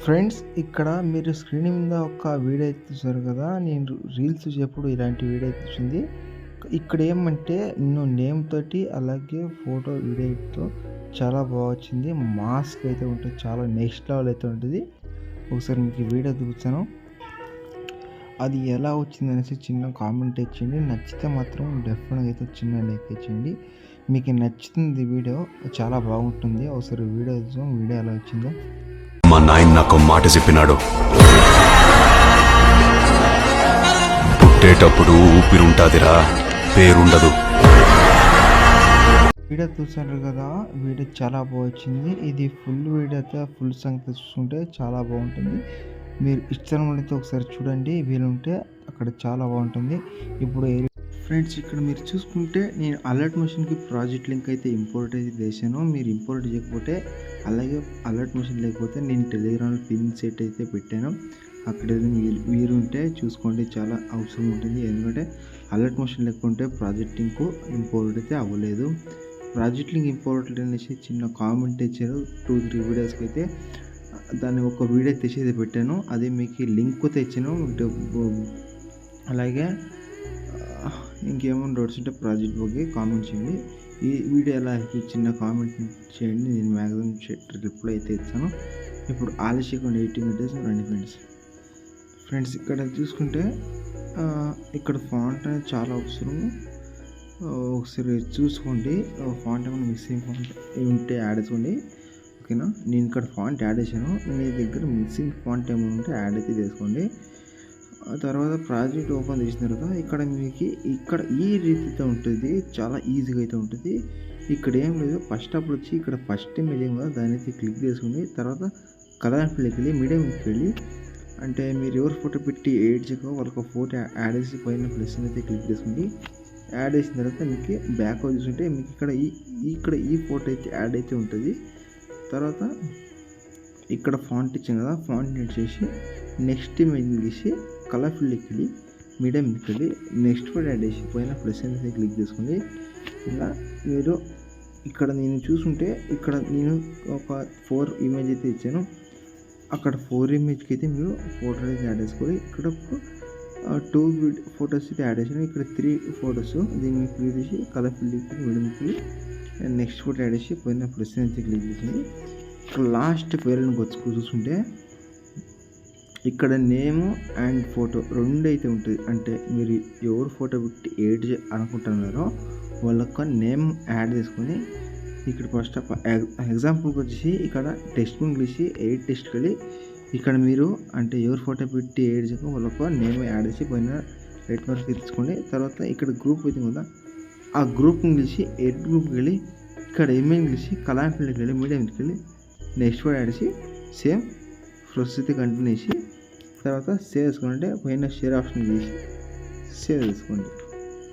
Friends, ఇక్కడ మీరు screen మీద ఒక వీడియో అయితే చూసారు కదా. నేను రీల్స్ చూసేప్పుడు ఇలాంటి వీడియో అయితే వచ్చింది. ఇక్కడ ఏమంటే నేమ్ తోటి అలాగే ఫోటో వీడియోతో చాలా బాగా వచ్చింది. మాస్క్ అయితే ఉంటుంది, చాలా నెక్స్ట్ లెవెల్ అయితే ఉంటుంది. ఒకసారి మీకు ఈ వీడియో చూపించాను, అది ఎలా వచ్చింది అనేసి చిన్న కామెంట్ ఇచ్చేయండి. నచ్చితే మాత్రం డెఫినెట్గా అయితే చిన్న లైక్ ఇచ్చేయండి. మీకు నచ్చుతుంది వీడియో, చాలా బాగుంటుంది. ఒకసారి వీడియో చూసాం, వీడియో ఎలా వచ్చిందో. మా నాయన నాకు మాట చెప్పినాడు, పుట్టేటప్పుడు ఊపిరుంటాదిరా, పేరుండదు. వీడియో చూసారు కదా, వీడియో చాలా బాగా వచ్చింది. ఇది ఫుల్ వీడియో అయితే ఫుల్ సంగతి చూసుకుంటే చాలా బాగుంటుంది. మీరు ఇష్టం అయితే ఒకసారి చూడండి, వీలుంటే అక్కడ చాలా బాగుంటుంది. ఇప్పుడు ఫ్రెండ్స్, ఇక్కడ మీరు చూసుకుంటే నేను అలర్ట్ మోషన్కి ప్రాజెక్ట్ లింక్ అయితే ఇంపోర్ట్ అయితే చేశాను. మీరు ఇంపోర్ట్ చేయకపోతే, అలాగే అలర్ట్ మోషన్ లేకపోతే నేను టెలిగ్రామ్లో పిన్ సెట్ అయితే పెట్టాను. అక్కడ వీరుంటే చూసుకోండి, చాలా అవసరం ఉంటుంది. ఎందుకంటే అలర్ట్ మోషన్ లేకుంటే ప్రాజెక్ట్ లింక్ ఇంపోర్ట్ అయితే అవ్వలేదు. ప్రాజెక్ట్ లింక్ ఇంపోర్ట్ అనేసి చిన్న కామెంట్ ఇచ్చారు 2-3 వీడియోస్కి అయితే. దాన్ని ఒక వీడియో తెచ్చి పెట్టాను, అది మీకు లింక్ తెచ్చాను. అలాగే ఇంకేమైనా డౌట్స్ ఉంటే ప్రాజెక్ట్ ಬಗ್ಗೆ కామెంట్ చేయండి. ఈ వీడియో ఎలా చిన్న కామెంట్ చేయండి, నేను మ్యాక్సిమం రిప్లై అయితే ఇస్తాను. ఇప్పుడు ఆలస్యంగా 18 minutes రండి ఫ్రెండ్స్. ఇక్కడ చూసుకుంటే ఇక్కడ ఫాంట్ అనేది చాలా అవసరము. ఒకసారి చూసుకోండి, ఫాంట్ ఏమైనా మిక్సింగ్ ఫాంట్ ఉంటే యాడ్ చేసుకోండి, ఓకేనా. నేను ఇక్కడ ఫాంట్ యాడ్ చేశాను, మీ దగ్గర మిక్సింగ్ ఫాంట్ ఏమైనా ఉంటే యాడ్ అయితే చేసుకోండి. ఆ తర్వాత ప్రాజెక్ట్ ఓపెన్ చేసిన తర్వాత ఇక్కడ మీకు ఇక్కడ ఈ రీతితో ఉంటుంది, చాలా ఈజీగా అయితే ఉంటుంది. ఇక్కడ ఏం లేదు, ఫస్ట్ అప్పుడు వచ్చి ఇక్కడ ఫస్ట్ ఇమేజ్ ఏం కదా దాని అయితే క్లిక్ చేసుకోండి. తర్వాత కలర్ ఫిల్కి వెళ్ళి మీడియంకి వెళ్ళి, అంటే మీరు ఎవరు ఫోటో పెట్టి ఎడిట్ చేయక వాళ్ళకి ఫోటో యాడ్ చేసి పైన ప్లస్ అయితే క్లిక్ చేసుకోండి. యాడ్ చేసిన తర్వాత మీకు బ్యాక్ చూసుకుంటే మీకు ఇక్కడ ఈ ఫోటో అయితే యాడ్ అయితే ఉంటుంది. తర్వాత ఇక్కడ ఫాంట్ ఇచ్చాం కదా, ఫాంట్ ఎడిట్ చేసి నెక్స్ట్ ఇమేజ్ తీసి కలర్ ఫిల్కి వెళ్ళి మీడియంకి వెళ్ళి నెక్స్ట్ ఫోటో యాడ్ చేసి పైన ప్లస్ అయితే క్లిక్ చేసుకోండి. ఇలా మీరు ఇక్కడ నేను చూసుకుంటే ఇక్కడ నేను ఒక 4 ఇమేజ్ అయితే ఇచ్చాను. అక్కడ 4 ఇమేజ్కి అయితే మీరు ఫోటో అయితే యాడ్ చేసుకోవాలి. ఇక్కడ 2 ఫొటోస్ అయితే యాడ్ చేసాను. ఇక్కడ 3 ఫొటోస్, దీన్ని క్లిక్ చేసి కలర్ ఫిల్కి మీడియంకి నెక్స్ట్ ఫోటో యాడ్ చేసి పైన ప్లస్ అయితే క్లిక్ చేసింది. ఇక్కడ లాస్ట్ పేరుని చూసుకుంటే ఇక్కడ నేమ్ అండ్ ఫోటో 2 అయితే ఉంటుంది. అంటే మీరు ఎవరు ఫోటో పెట్టి ఎడిట్ అనుకుంటున్నారో వాళ్ళొక్క నేమ్ యాడ్ చేసుకొని ఇక్కడ ఫస్ట్ ఆఫ్ ఎగ్జాంపుల్కి వచ్చేసి ఇక్కడ టెక్స్ట్ ఇంగ్లీష్ ఎయిట్ టెస్ట్కి వెళ్ళి ఇక్కడ మీరు అంటే ఎవరు ఫోటో పెట్టి ఎడిట్ చేయక వాళ్ళొక్క నేమ్ యాడ్ చేసి పైన రైట్ మార్క్ తీసుకోండి. తర్వాత ఇక్కడ గ్రూప్ అయితే కదా, ఆ గ్రూప్ ఇంగ్లీష్ ఎయిట్ గ్రూప్కి వెళ్ళి ఇక్కడ ఇంగ్లీష్ కలర్ ఫీల్డ్కి వెళ్ళి మీడియంకి వెళ్ళి నెక్స్ట్ వర్డ్ యాడ్ చేసి సేమ్ ప్రొసెస్ అయితే కంటిన్యూ చేసి తర్వాత సేవ్ చేసుకోండి. పైన షేర్ ఆప్షన్ చేసి సేవ్ చేసుకోండి.